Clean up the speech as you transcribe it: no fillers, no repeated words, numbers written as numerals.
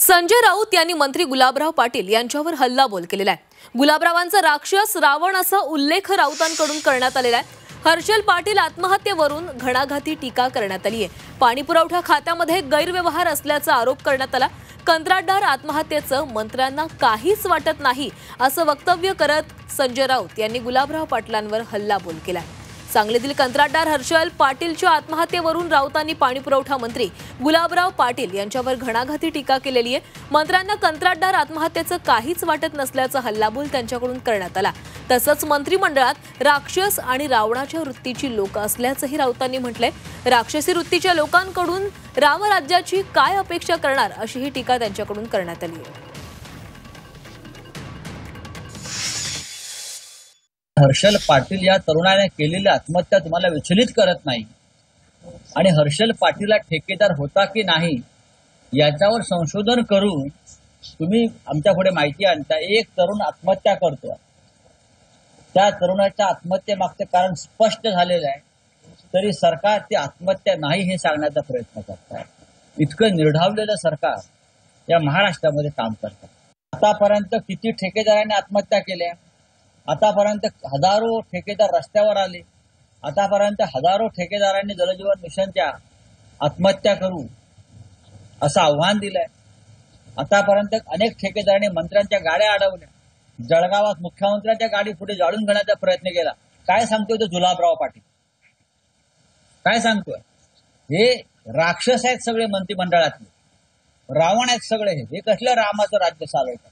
संजय राऊत यांनी मंत्री गुलाबराव पाटील यांच्यावर हल्लाबोल केलेला आहे। गुलाबरावांचा राक्षस रावण असा उल्लेख राऊतांकडून करण्यात आलेला आहे। हर्षल पाटील आत्महत्येवरून घणाघाती टीका करण्यात आली आहे। पाणीपुरवठा खात्यामध्ये गैरव्यवहार असल्याचा आरोप करण्यात आला। कंत्राटदार आत्महत्येचं मंत्र्यांना काहीच वाटत नाही असं वक्तव्य करत संजय राऊत यांनी गुलाबराव पाटलांवर हल्लाबोल केला। सांगलीतील कंत्राटदार हर्षल पाटीलच्या आत्महत्येवरून राऊतांनी पाणीपुरवठा मंत्री गुलाबराव पाटील यांच्यावर घणाघाती टीका केलेली आहे। मंत्र्यांना कंत्राटदार आत्महत्येचं काहीच वाटत नसल्याचा हल्लाबोल त्यांच्याकडून करण्यात आला। तसंच मंत्रिमंडळात राक्षस आणि रावणाच्या वृत्तीची लोक असल्याचंही राऊतांनी म्हटलंय। राक्षसी वृत्तीच्या लोकांकडून रामराज्याची काय अपेक्षा करणार अशी ही टीका त्यांच्याकडून करण्यात आली आहे। हर्षल पाटील या तरुणाने केलेली आत्महत्या तुम्हाला विचलित करत नाही आणि हर्षल पाटीलला ठेकेदार होता की नाही याच्यावर संशोधन करून तुम्ही आमच्या पुढे माहिती आणता। एक तरुण आत्महत्या करतो, त्या तरुणाच्या आत्महत्येमागचं कारण स्पष्ट झालेलं आहे, तरी सरकार ती आत्महत्या नाही हे सांगण्याचा प्रयत्न करत आहे। इतकं निर्ढावलेलं सरकार या महाराष्ट्रामध्ये काम करतं। आतापर्यंत किती ठेकेदारांनी आत्महत्या केल्या, आतापर्यंत हजारो ठेकेदार रस्त्यावर आले, आतापर्यंत हजारो ठेकेदारांनी जलजीवन मिशनच्या आत्महत्या करू असं आव्हान दिलंय। आतापर्यंत अनेक ठेकेदारांनी मंत्र्यांच्या गाड्या अडवल्या, जळगावात मुख्यमंत्र्यांच्या गाडी पुढे जाळून घेण्याचा प्रयत्न केला। काय सांगतोय तो गुलाबराव पाटील, काय सांगतोय? हे राक्षस आहेत सगळे मंत्रिमंडळातले, रावण आहेत सगळे। हे कसलं रामाचं राज्य चालवतात?